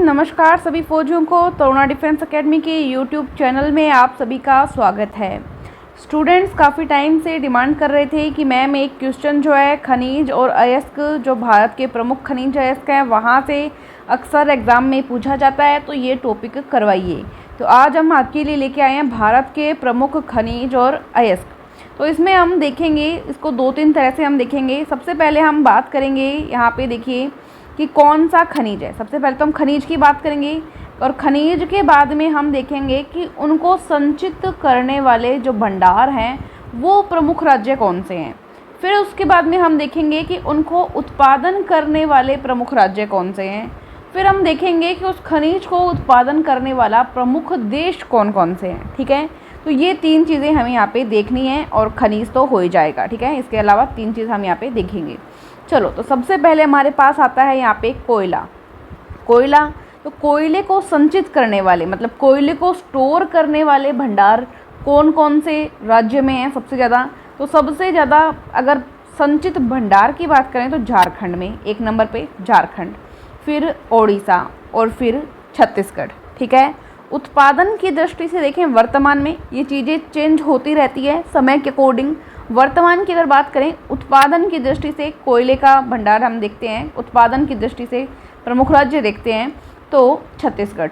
नमस्कार सभी फौजियों को। तरुणा डिफेंस एकेडमी के यूट्यूब चैनल में आप सभी का स्वागत है। स्टूडेंट्स काफ़ी टाइम से डिमांड कर रहे थे कि मैम एक क्वेश्चन जो है खनिज और अयस्क, जो भारत के प्रमुख खनिज अयस्क हैं, वहाँ से अक्सर एग्ज़ाम में पूछा जाता है, तो ये टॉपिक करवाइए। तो आज हम आपके लिए लेके आए हैं भारत के प्रमुख खनिज और अयस्क। तो इसमें हम देखेंगे, इसको 2-3 तरह से हम देखेंगे। सबसे पहले हम बात करेंगे, यहाँ पे देखिए कि कौन सा खनिज है। सबसे पहले तो हम खनिज की बात करेंगे और खनिज के बाद में हम देखेंगे कि उनको संचित करने वाले जो भंडार हैं वो प्रमुख राज्य कौन से हैं। फिर उसके बाद में हम देखेंगे कि उनको उत्पादन करने वाले प्रमुख राज्य कौन से हैं। फिर हम देखेंगे कि उस खनिज को उत्पादन करने वाला प्रमुख देश कौन कौन से हैं। ठीक है, तो ये 3 चीज़ें हमें यहाँ पे देखनी है और खनिज तो हो ही जाएगा। ठीक है, इसके अलावा 3 चीज़ हम यहाँ पे देखेंगे। चलो, तो सबसे पहले हमारे पास आता है यहाँ पे कोयला। तो कोयले को संचित करने वाले, मतलब कोयले को स्टोर करने वाले भंडार कौन कौन से राज्य में हैं सबसे ज़्यादा। तो सबसे ज़्यादा अगर संचित भंडार की बात करें तो झारखंड में 1 नंबर पे झारखंड, फिर ओडिशा और फिर छत्तीसगढ़। ठीक है, उत्पादन की दृष्टि से देखें वर्तमान में ये चीज़ें चेंज होती रहती है समय के अकॉर्डिंग। वर्तमान की अगर बात करें उत्पादन की दृष्टि से कोयले का भंडार हम देखते हैं, उत्पादन की दृष्टि से प्रमुख राज्य देखते हैं तो छत्तीसगढ़,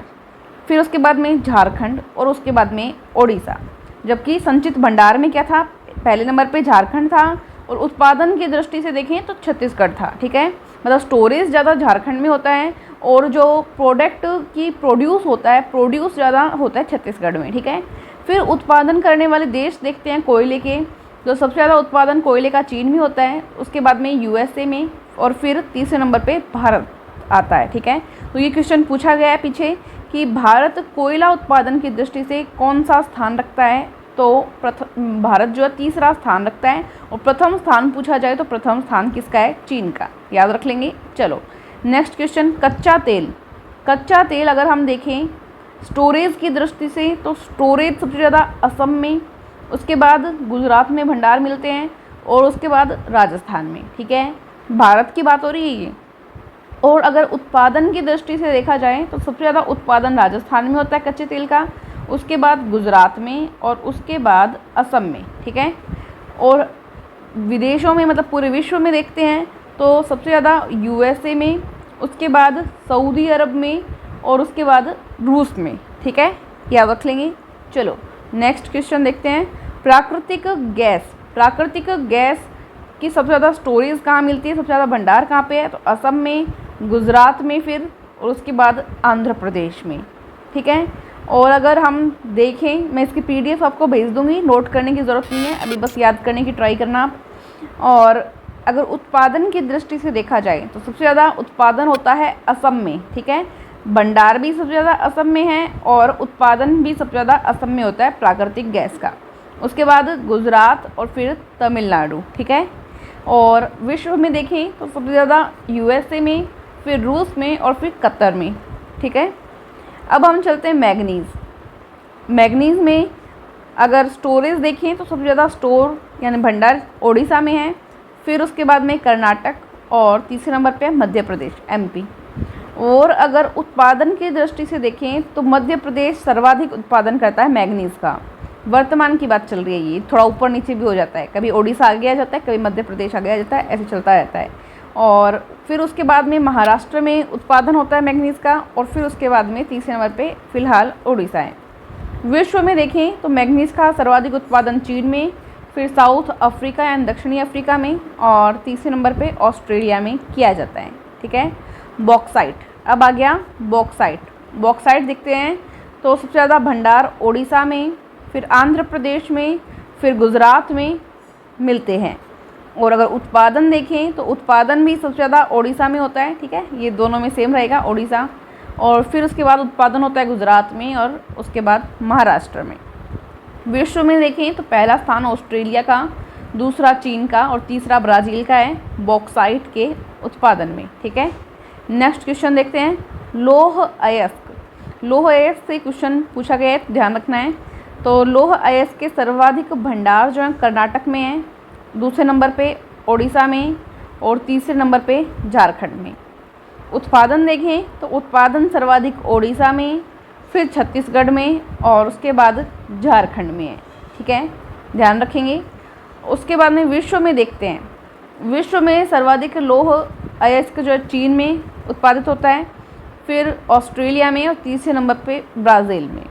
फिर उसके बाद में झारखंड और उसके बाद में ओडिशा। जबकि संचित भंडार में क्या था, पहले नंबर पे झारखंड था और उत्पादन की दृष्टि से देखें तो छत्तीसगढ़ था। ठीक है, मतलब स्टोरेज ज़्यादा झारखंड में होता है और जो प्रोडक्ट की प्रोड्यूस ज़्यादा होता है छत्तीसगढ़ में। ठीक है, फिर उत्पादन करने वाले देश देखते हैं कोयले के, तो सबसे ज़्यादा उत्पादन कोयले का चीन में होता है, उसके बाद में यूएसए में, और फिर तीसरे नंबर पे भारत आता है। ठीक है, तो ये क्वेश्चन पूछा गया है पीछे कि भारत कोयला उत्पादन की दृष्टि से कौन सा स्थान रखता है। तो भारत जो है तीसरा स्थान रखता है और प्रथम स्थान पूछा जाए तो प्रथम स्थान किसका है, चीन का, याद रख लेंगे। चलो नेक्स्ट क्वेश्चन, कच्चा तेल अगर हम देखें स्टोरेज की दृष्टि से तो स्टोरेज सबसे ज़्यादा असम में, उसके बाद गुजरात में भंडार मिलते हैं और उसके बाद राजस्थान में। ठीक है, भारत की बात हो रही है ये। और अगर उत्पादन की दृष्टि से देखा जाए तो सबसे ज़्यादा उत्पादन राजस्थान में होता है कच्चे तेल का, उसके बाद गुजरात में और उसके बाद असम में। ठीक है, और विदेशों में मतलब पूरे विश्व में देखते हैं तो सबसे ज़्यादा यूएसए में, उसके बाद सऊदी अरब में और उसके बाद रूस में। ठीक है, याद रख लेंगे। चलो नेक्स्ट क्वेश्चन देखते हैं, प्राकृतिक गैस की सबसे ज़्यादा स्टोरेज कहाँ मिलती है, सबसे ज़्यादा भंडार कहाँ पे है, तो असम में, गुजरात में, फिर और उसके बाद आंध्र प्रदेश में। ठीक है, और अगर हम देखें, मैं इसकी PDF आपको भेज दूँगी, नोट करने की ज़रूरत नहीं है, अभी बस याद करने की ट्राई करना आप। और अगर उत्पादन की दृष्टि से देखा जाए तो सबसे ज़्यादा उत्पादन होता है असम में। ठीक है, भंडार भी सबसे ज़्यादा असम में है और उत्पादन भी सबसे ज़्यादा असम में होता है प्राकृतिक गैस का, उसके बाद गुजरात और फिर तमिलनाडु। ठीक है, और विश्व में देखें तो सबसे ज़्यादा यूएसए में, फिर रूस में और फिर कतर में। ठीक है, अब हम चलते हैं मैग्नीज़ में अगर स्टोरेज देखें तो सबसे ज़्यादा स्टोर यानी भंडार ओडिशा में है, फिर उसके बाद में कर्नाटक और तीसरे नंबर पे मध्य प्रदेश MP। और अगर उत्पादन की दृष्टि से देखें तो मध्य प्रदेश सर्वाधिक उत्पादन करता है मैग्नीज़ का। वर्तमान की बात चल रही है, ये थोड़ा ऊपर नीचे भी हो जाता है, कभी ओडिशा आगे आ जाता है, कभी मध्य प्रदेश आगे आ जाता है, ऐसे चलता रहता है। और फिर उसके बाद में महाराष्ट्र में उत्पादन होता है मैग्नीज़ का और फिर उसके बाद में तीसरे नंबर पे फिलहाल ओडिशा है। विश्व में देखें तो मैग्नीज़ का सर्वाधिक उत्पादन चीन में, फिर साउथ अफ्रीका यानी दक्षिणी अफ्रीका में और तीसरे नंबर पे ऑस्ट्रेलिया में किया जाता है। ठीक है, बॉक्साइट, अब आ गया बॉक्साइट देखते हैं तो सबसे ज़्यादा भंडार ओडिशा में, फिर आंध्र प्रदेश में, फिर गुजरात में मिलते हैं। और अगर उत्पादन देखें तो उत्पादन भी सबसे ज़्यादा ओडिशा में होता है। ठीक है, ये दोनों में सेम रहेगा ओडिशा, और फिर उसके बाद उत्पादन होता है गुजरात में और उसके बाद महाराष्ट्र में। विश्व में देखें तो पहला स्थान ऑस्ट्रेलिया का, दूसरा चीन का और तीसरा ब्राज़ील का है बॉक्साइट के उत्पादन में। ठीक है, नेक्स्ट क्वेश्चन देखते हैं, लौह अयस्क से क्वेश्चन पूछा गया है, ध्यान रखना है। तो लौह अयस्क के सर्वाधिक भंडार जो है कर्नाटक में है, दूसरे नंबर पे ओडिशा में और तीसरे नंबर पे झारखंड में। उत्पादन देखें तो उत्पादन सर्वाधिक ओडिशा में, फिर छत्तीसगढ़ में और उसके बाद झारखंड में है। ठीक है, ध्यान रखेंगे। उसके बाद में विश्व में देखते हैं, विश्व में सर्वाधिक लौह अयस्क जो है चीन में उत्पादित होता है, फिर ऑस्ट्रेलिया में और तीसरे नंबर पे ब्राज़ील में।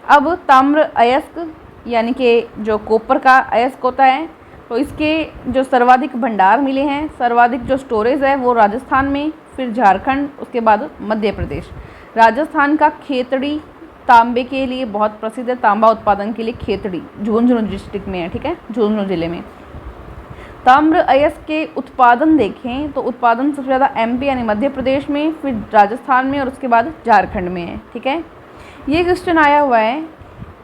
अब ताम्र अयस्क यानी कि जो कॉपर का अयस्क होता है, तो इसके जो सर्वाधिक भंडार मिले हैं, सर्वाधिक जो स्टोरेज है वो राजस्थान में, फिर झारखंड, उसके बाद मध्य प्रदेश। राजस्थान का खेतड़ी तांबे के लिए बहुत प्रसिद्ध है, तांबा उत्पादन के लिए खेतड़ी झुंझुनू डिस्ट्रिक्ट में है। ठीक है, झुंझुनू जिले में। ताम्र अयस्क के उत्पादन देखें तो उत्पादन सबसे ज़्यादा एमपी यानी मध्य प्रदेश में, फिर राजस्थान में और उसके बाद झारखंड में है। ठीक है, ये क्वेश्चन आया हुआ है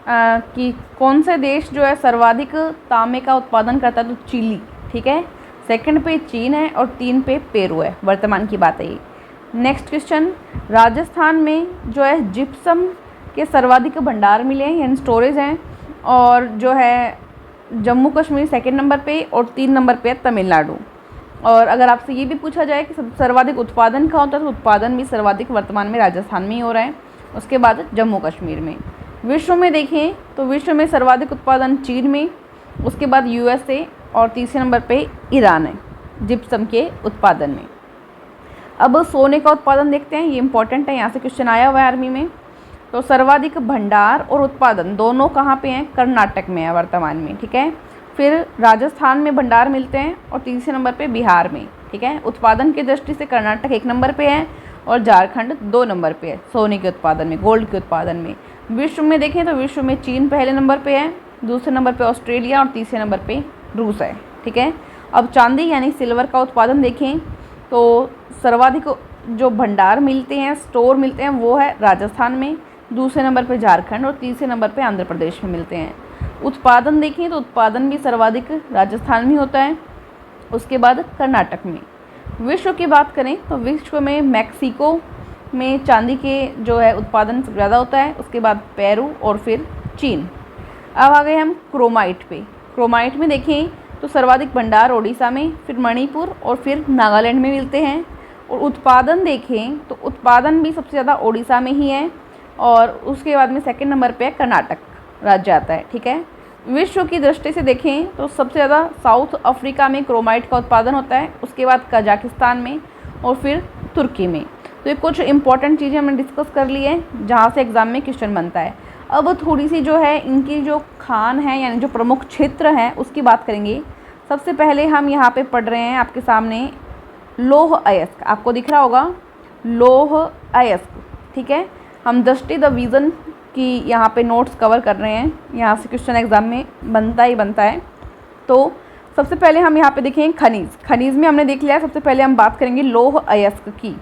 कि कौन से देश जो है सर्वाधिक तांबे का उत्पादन करता है, तो चिली। ठीक है, सेकंड पे चीन है और 3 पे पेरू है। वर्तमान की बात है ये। नेक्स्ट क्वेश्चन, राजस्थान में जो है जिप्सम के सर्वाधिक भंडार मिले हैं यानी स्टोरेज हैं, और जो है जम्मू कश्मीर सेकंड नंबर पे और 3 नंबर पे है तमिलनाडु। और अगर आपसे ये भी पूछा जाए कि सर्वाधिक उत्पादन कहाँ होता है, तो उत्पादन भी सर्वाधिक वर्तमान में राजस्थान में ही हो रहा है, उसके बाद जम्मू कश्मीर में। विश्व में देखें तो विश्व में सर्वाधिक उत्पादन चीन में, उसके बाद यूएसए और तीसरे नंबर पे ईरान है जिप्सम के उत्पादन में। अब सोने का उत्पादन देखते हैं, ये इंपॉर्टेंट है, यहाँ से क्वेश्चन आया हुआ है आर्मी में। तो सर्वाधिक भंडार और उत्पादन दोनों कहाँ पे हैं, कर्नाटक में है वर्तमान में। ठीक है, फिर राजस्थान में भंडार मिलते हैं और तीसरे नंबर पे बिहार में। ठीक है, उत्पादन की दृष्टि से कर्नाटक 1 नंबर पे है और झारखंड 2 नंबर पे है सोने के उत्पादन में, गोल्ड के उत्पादन में। विश्व में देखें तो विश्व में चीन पहले नंबर पे है, दूसरे नंबर पे ऑस्ट्रेलिया और तीसरे नंबर पे रूस है। ठीक है, अब चांदी यानी सिल्वर का उत्पादन देखें तो सर्वाधिक जो भंडार मिलते हैं, स्टोर मिलते हैं, वो है राजस्थान में, दूसरे नंबर पे झारखंड और तीसरे नंबर पे आंध्र प्रदेश में मिलते हैं। उत्पादन देखें तो उत्पादन भी सर्वाधिक राजस्थान में होता है, उसके बाद कर्नाटक में। विश्व की बात करें तो विश्व में मैक्सिको में चांदी के जो है उत्पादन ज़्यादा होता है, उसके बाद पेरू और फिर चीन। अब आ गए हम क्रोमाइट पे। क्रोमाइट में देखें तो सर्वाधिक भंडार ओडिशा में, फिर मणिपुर और फिर नागालैंड में मिलते हैं। और उत्पादन देखें तो उत्पादन भी सबसे ज़्यादा ओडिशा में ही है और उसके बाद में सेकंड नंबर पे कर्नाटक राज्य आता है। ठीक है, विश्व की दृष्टि से देखें तो सबसे ज़्यादा साउथ अफ्रीका में क्रोमाइट का उत्पादन होता है, उसके बाद कजाकिस्तान में और फिर तुर्की में। तो ये कुछ इंपॉर्टेंट चीज़ें हमने डिस्कस कर ली हैं जहाँ से एग्ज़ाम में क्वेश्चन बनता है। अब थोड़ी सी जो है इनकी जो खान है यानी जो प्रमुख क्षेत्र हैं उसकी बात करेंगे। सबसे पहले हम यहाँ पे पढ़ रहे हैं आपके सामने लौह अयस्क, आपको दिख रहा होगा लौह अयस्क। ठीक है, हम दृष्टि द विज़न की यहाँ पे नोट्स कवर कर रहे हैं, यहाँ से क्वेश्चन एग्ज़ाम में बनता ही बनता है। तो सबसे पहले हम यहाँ पे देखें खनिज। खनिज में हमने देख लिया, सबसे पहले हम बात करेंगे लौह अयस्क की।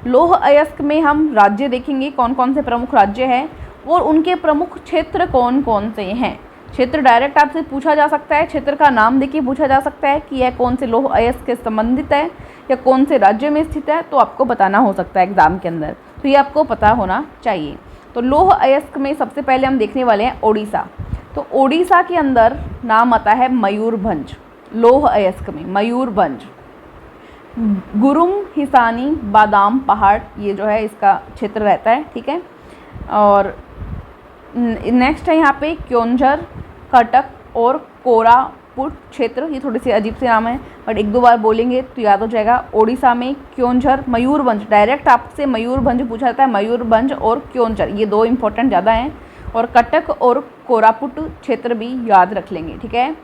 लौह अयस्क में हम राज्य देखेंगे, कौन कौन से प्रमुख राज्य हैं और उनके प्रमुख क्षेत्र कौन कौन से हैं। क्षेत्र डायरेक्ट आपसे पूछा जा सकता है, क्षेत्र का नाम देखिए पूछा जा सकता है कि यह कौन से लौह अयस्क से संबंधित है या कौन से राज्य में स्थित है, तो आपको बताना हो सकता है एग्ज़ाम के अंदर, तो ये आपको पता होना चाहिए। तो लौह अयस्क में सबसे पहले हम देखने वाले हैं ओडिशा। तो ओडिशा के अंदर नाम आता है मयूरभंज। लौह अयस्क में मयूरभंज, गुरुम हिसानी बादाम पहाड़, ये जो है इसका क्षेत्र रहता है। ठीक है, और नेक्स्ट है यहाँ पे क्योंझर, कटक और कोरापुट क्षेत्र। ये थोड़ी सी अजीब से नाम है बट 1-2 बार बोलेंगे तो याद हो जाएगा। ओडिशा में क्योंझर, मयूरभंज, डायरेक्ट आपसे मयूरभंज पूछा जाता है, मयूरभंज और क्योंझर ये 2 इंपॉर्टेंट ज़्यादा हैं, और कटक और कोरापुट क्षेत्र भी याद रख लेंगे। ठीक है,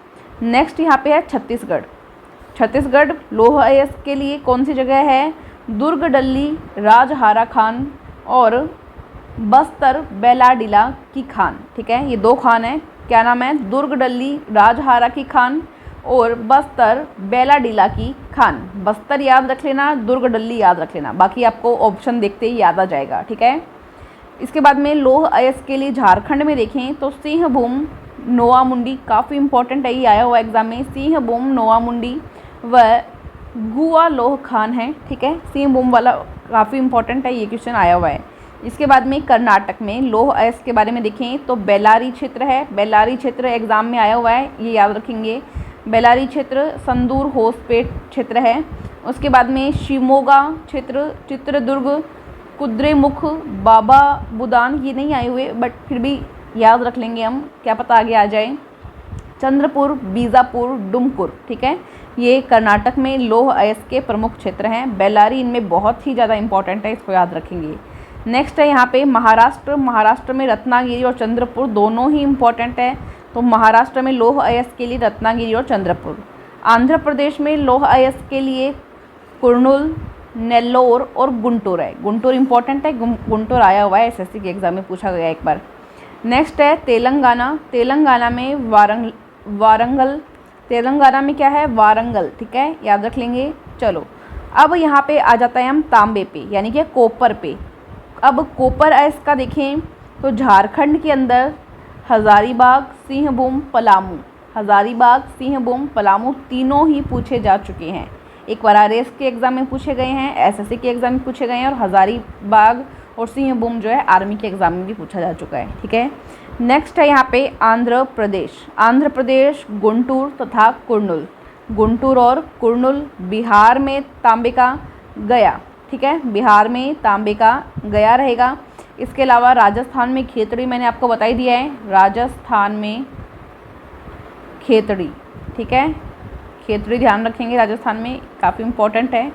नेक्स्ट यहाँ पे है छत्तीसगढ़। छत्तीसगढ़ लौह अयस्क के लिए कौन सी जगह है, दुर्गडल्ली, राजहारा खान और बस्तर बेलाडीला की खान। ठीक है, ये 2 खान हैं, क्या नाम है, दुर्गडल्ली राजहारा की खान और बस्तर बेलाडीला की खान। बस्तर याद रख लेना, दुर्गडल्ली याद रख लेना, बाकी आपको ऑप्शन देखते ही याद आ जाएगा। ठीक है, इसके बाद में लौह अयस्क के लिए झारखंड में देखें तो सिंहभूम, नोआमुंडी, काफ़ी इंपॉर्टेंट है, ये आया हुआ एग्जाम में। सिंहभूम, नोआमुंडी व गुआ लौह खान है। ठीक है, सिंहभूम वाला काफ़ी इंपॉर्टेंट है, ये क्वेश्चन आया हुआ है। इसके बाद में कर्नाटक में लौह अयस्क के बारे में देखें तो बेल्लारी क्षेत्र है। बेल्लारी क्षेत्र एग्जाम में आया हुआ है, ये याद रखेंगे। बेल्लारी क्षेत्र संदूर होसपेट क्षेत्र है। उसके बाद में शिमोगा क्षेत्र, चित्रदुर्ग, कुद्रेमुख, बाबा बुदान, ये नहीं आए हुए बट फिर भी याद रख लेंगे हम, क्या पता आगे आ जाए। चंद्रपुर, बीजापुर, डुमकुर, ठीक है, ये कर्नाटक में लौह अयस्क के प्रमुख क्षेत्र हैं। बेल्लारी इनमें बहुत ही ज़्यादा इंपॉर्टेंट है, इसको याद रखेंगे। नेक्स्ट है यहाँ पे महाराष्ट्र। महाराष्ट्र में रत्नागिरी और चंद्रपुर दोनों ही इंपॉर्टेंट है, तो महाराष्ट्र में लौह अयस्क के लिए रत्नागिरी और चंद्रपुर। आंध्र प्रदेश में लौह अयस्क के लिए कुर्नूल, नेल्लोर और गुंटूर है। गुंटूर इंपॉर्टेंट है, गुंटूर आया हुआ है एसएससी के एग्ज़ाम में, पूछा गया एक बार। नेक्स्ट है तेलंगाना। तेलंगाना में वारंगल, तेलंगाना में क्या है, वारंगल, ठीक है, याद रख लेंगे। चलो अब यहाँ पे आ जाता है हम तांबे पे, यानी कि कॉपर पे। अब कॉपर अयस्क का देखें तो झारखंड के अंदर हज़ारीबाग, सिंहभूम, पलामू, हज़ारीबाग, सिंहभूम, पलामू तीनों ही पूछे जा चुके हैं। एक बार आरएएस के एग्ज़ाम में पूछे गए हैं, एसएससी के एग्ज़ाम में पूछे गए हैं, और हज़ारीबाग और सिंहभूम जो है आर्मी के एग्ज़ाम में भी पूछा जा चुका है, ठीक है। नेक्स्ट है यहाँ पे आंध्र प्रदेश। आंध्र प्रदेश गुंटूर तथा कुर्नूल, गुंटूर और कुर्नूल। बिहार में तांबे का गया, ठीक है, बिहार में तांबे का गया रहेगा। इसके अलावा राजस्थान में खेतड़ी, मैंने आपको बता ही दिया है, राजस्थान में खेतड़ी, ठीक है, खेतड़ी ध्यान रखेंगे, राजस्थान में काफ़ी इम्पोर्टेंट है।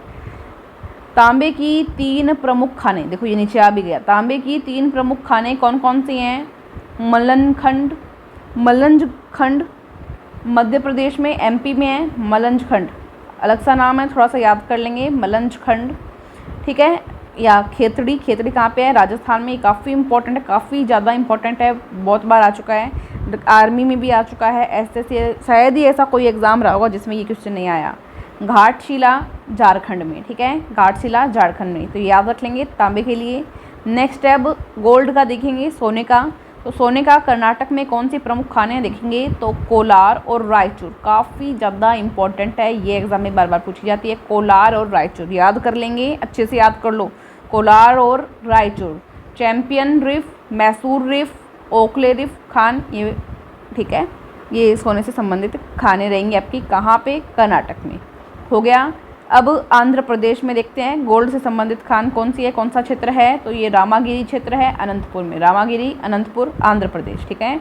तांबे की 3 प्रमुख खानें, देखो ये नीचे आ भी गया, तांबे की 3 प्रमुख खानें कौन कौन सी हैं? मलंजखंड मध्य प्रदेश में, एमपी में है मलंजखंड, अलग सा नाम है, थोड़ा सा याद कर लेंगे, मलंजखंड, ठीक है। या खेतड़ी, खेतड़ी कहाँ पे है? राजस्थान में। काफ़ी इंपॉर्टेंट है, काफ़ी ज़्यादा इंपॉर्टेंट है, बहुत बार आ चुका है, आर्मी में भी आ चुका है, ऐसे शायद ही ऐसा कोई एग्ज़ाम रहा होगा जिसमें ये क्वेश्चन नहीं आया। घाटशिला झारखंड में, ठीक है, घाटशिला झारखंड में, तो याद रख लेंगे तांबे के लिए। नेक्स्ट है अब गोल्ड का देखेंगे, सोने का। तो सोने का कर्नाटक में कौन सी प्रमुख खानें देखेंगे? तो कोलार और रायचूर, काफ़ी ज़्यादा इंपॉर्टेंट है, ये एग्जाम में बार बार पूछी जाती है। कोलार और रायचूर याद कर लेंगे, अच्छे से याद कर लो, कोलार और रायचूर। चैंपियन रिफ, मैसूर रिफ, ओकले रिफ खान, ये ठीक है, ये सोने से संबंधित खाने रहेंगी आपकी, कहाँ पे? कर्नाटक में, हो गया। अब आंध्र प्रदेश में देखते हैं गोल्ड से संबंधित खान कौन सी है, कौन सा क्षेत्र है? तो ये रामागिरी क्षेत्र है, अनंतपुर में, रामागिरी, अनंतपुर, आंध्र प्रदेश, ठीक है।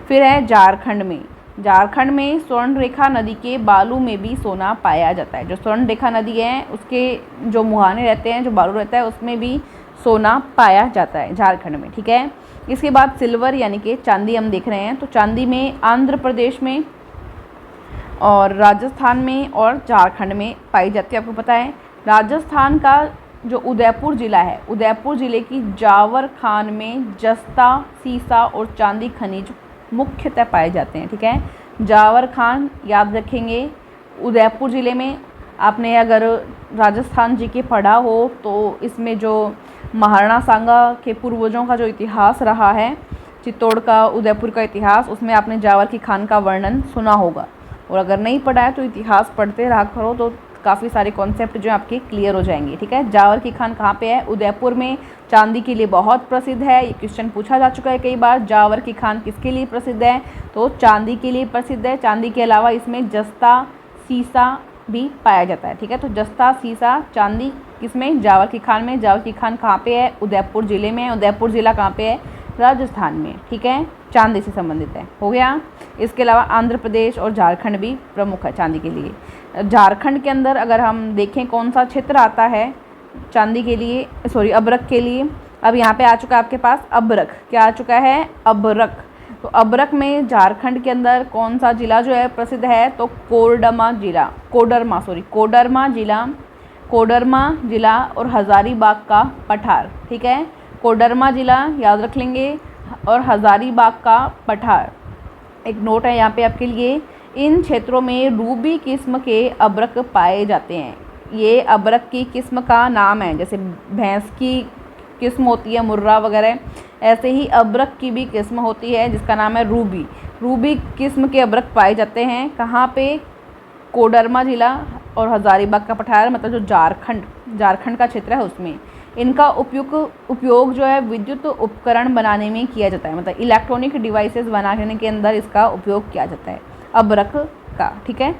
फिर है झारखंड में, झारखंड में स्वर्ण रेखा नदी के बालू में भी सोना पाया जाता है। जो स्वर्ण रेखा नदी है उसके जो मुहाने रहते हैं, जो बालू रहता है, उसमें भी सोना पाया जाता है झारखंड में, ठीक है। इसके बाद सिल्वर यानी कि चांदी हम देख रहे हैं, तो चांदी में आंध्र प्रदेश में और राजस्थान में और झारखंड में पाई जाती है। आपको पता है राजस्थान का जो उदयपुर ज़िला है, उदयपुर ज़िले की जावर खान में जस्ता, सीसा और चांदी खनिज मुख्यतः पाए जाते हैं, ठीक है। जावर खान याद रखेंगे, उदयपुर ज़िले में। आपने अगर राजस्थान जी के पढ़ा हो तो इसमें जो महाराणा सांगा के पूर्वजों का जो इतिहास रहा है, चित्तौड़ का, उदयपुर का इतिहास, उसमें आपने जावर की खान का वर्णन सुना होगा। और अगर नहीं पढ़ा है तो इतिहास पढ़ते रहा करो, तो काफ़ी सारे कॉन्सेप्ट जो आपके क्लियर हो जाएंगे, ठीक है। जावर की खान कहाँ पे है? उदयपुर में। चांदी के लिए बहुत प्रसिद्ध है, ये क्वेश्चन पूछा जा चुका है कई बार। जावर की खान किसके लिए प्रसिद्ध है? तो चांदी के लिए प्रसिद्ध है। चांदी के अलावा इसमें जस्ता, सीसा भी पाया जाता है, ठीक है। तो जस्ता, सीसा, चांदी किसमें? जावर की खान में। जावर की खान कहाँ पे है? उदयपुर ज़िले में। उदयपुर ज़िला कहाँ पे है? राजस्थान में, ठीक है, चांदी से संबंधित है, हो गया। इसके अलावा आंध्र प्रदेश और झारखंड भी प्रमुख है चांदी के लिए। झारखंड के अंदर अगर हम देखें कौन सा क्षेत्र आता है चांदी के लिए, सॉरी अभ्रक के लिए, अब यहाँ पे आ चुका है आपके पास अभ्रक। क्या आ चुका है? अभ्रक। तो अभ्रक में झारखंड के अंदर कौन सा जिला जो है प्रसिद्ध है? तो कोडरमा जिला, कोडरमा जिला, कोडरमा जिला और हज़ारीबाग का पठार, ठीक है। कोडरमा जिला याद रख लेंगे और हज़ारीबाग का पठार। एक नोट है यहाँ पे आपके लिए, इन क्षेत्रों में रूबी किस्म के अभ्रक पाए जाते हैं। ये अभ्रक की किस्म का नाम है, जैसे भैंस की किस्म होती है मुर्रा वगैरह, ऐसे ही अभ्रक की भी किस्म होती है जिसका नाम है रूबी। रूबी किस्म के अभ्रक पाए जाते हैं कहाँ पे? कोडरमा जिला और हज़ारीबाग का पठार, मतलब जो झारखंड का क्षेत्र है उसमें। इनका उपयोग जो है विद्युत उपकरण बनाने में किया जाता है, मतलब इलेक्ट्रॉनिक डिवाइसेस बनाने के अंदर इसका उपयोग किया जाता है अभ्रक का, ठीक है।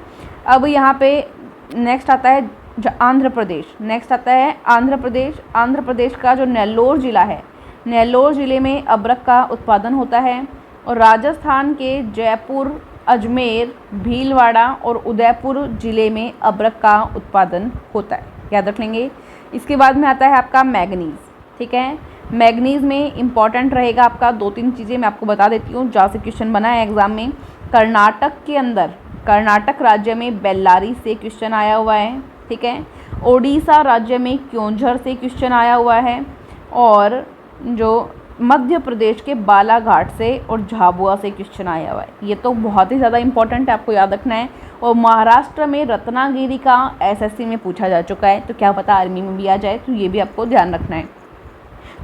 अब यहाँ पे नेक्स्ट आता है आंध्र प्रदेश। नेक्स्ट आता है आंध्र प्रदेश। आंध्र प्रदेश का जो नेल्लोर ज़िला है, नेल्लोर ज़िले में अबरक का उत्पादन होता है। और राजस्थान के जयपुर, अजमेर, भीलवाड़ा और उदयपुर ज़िले में अबरक का उत्पादन होता है, याद रख लेंगे। इसके बाद में आता है आपका मैग्नीज़, ठीक है। मैग्नीज़ में इम्पॉर्टेंट रहेगा आपका 2-3 चीज़ें मैं आपको बता देती हूँ, जहाँ से क्वेश्चन बना है एग्ज़ाम में। कर्नाटक के अंदर, कर्नाटक राज्य में बेल्लारी से क्वेश्चन आया हुआ है, ठीक है। ओडिशा राज्य में क्योंझर से क्वेश्चन आया हुआ है। और जो मध्य प्रदेश के बालाघाट से और झाबुआ से क्वेश्चन आया हुआ है। ये तो बहुत ही ज़्यादा इंपॉर्टेंट है, आपको याद रखना है। और महाराष्ट्र में रत्नागिरी का एसएससी में पूछा जा चुका है, तो क्या पता आर्मी में भी आ जाए, तो ये भी आपको ध्यान रखना है।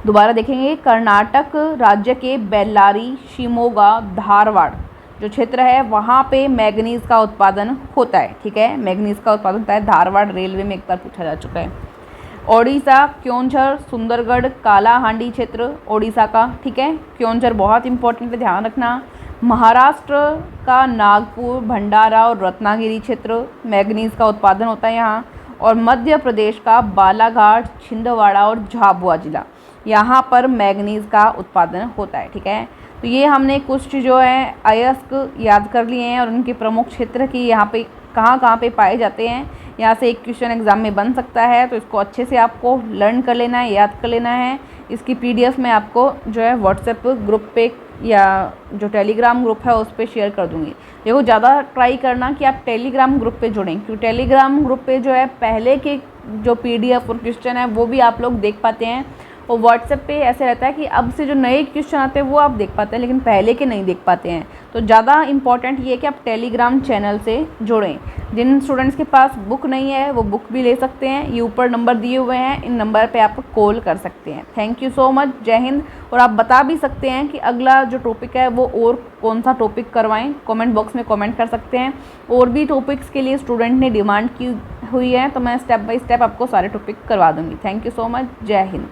दोबारा देखेंगे, कर्नाटक राज्य के बेल्लारी, शिमोगा, धारवाड़ जो क्षेत्र है वहाँ पे मैग्नीज़ का उत्पादन होता है, ठीक है। मैग्नीज़ का उत्पादन होता है, धारवाड़ रेलवे में एक बार पूछा जा चुका है। ओडिशा, क्योंझर, सुंदरगढ़, कालाहांडी क्षेत्र ओडिशा का, ठीक है। क्योंझर बहुत इंपॉर्टेंट है, ध्यान रखना। महाराष्ट्र का नागपुर, भंडारा और रत्नागिरी क्षेत्र मैग्नीज़ का उत्पादन होता है यहाँ। और मध्य प्रदेश का बालाघाट, छिंदवाड़ा और झाबुआ जिला, यहाँ पर मैग्नीज़ का उत्पादन होता है, ठीक है। तो ये हमने कुछ जो है अयस्क याद कर लिए हैं और उनके प्रमुख क्षेत्र की यहाँ पे कहाँ पे पाए जाते हैं। यहाँ से एक क्वेश्चन एग्जाम में बन सकता है, तो इसको अच्छे से आपको लर्न कर लेना है, याद कर लेना है। इसकी पीडीएफ मैं आपको जो है व्हाट्सएप ग्रुप पे या जो टेलीग्राम ग्रुप है उस पर शेयर कर दूँगी। देखो ज़्यादा ट्राई करना कि आप टेलीग्राम ग्रुप पे जुड़ें, क्योंकि टेलीग्राम ग्रुप पे जो है पहले के जो पीडीएफ और क्वेश्चन है वो भी आप लोग देख पाते हैं। और व्हाट्सएप पे ऐसे रहता है कि अब से जो नए क्वेश्चन आते हैं वो आप देख पाते हैं, लेकिन पहले के नहीं देख पाते हैं। तो ज़्यादा इंपॉर्टेंट ये है कि आप टेलीग्राम चैनल से जुड़ें। जिन स्टूडेंट्स के पास बुक नहीं है वो बुक भी ले सकते हैं, ये ऊपर नंबर दिए हुए हैं, इन नंबर पे आप कॉल कर सकते हैं। थैंक यू सो मच, जय हिंद। और आप बता भी सकते हैं कि अगला जो टॉपिक है वो और कौन सा टॉपिक करवाएं, कमेंट बॉक्स में कमेंट कर सकते हैं। और भी टॉपिक्स के लिए स्टूडेंट ने डिमांड की हुई है, तो मैं स्टेप बाय स्टेप आपको सारे टॉपिक करवा दूँगी। थैंक यू सो मच, जय हिंद।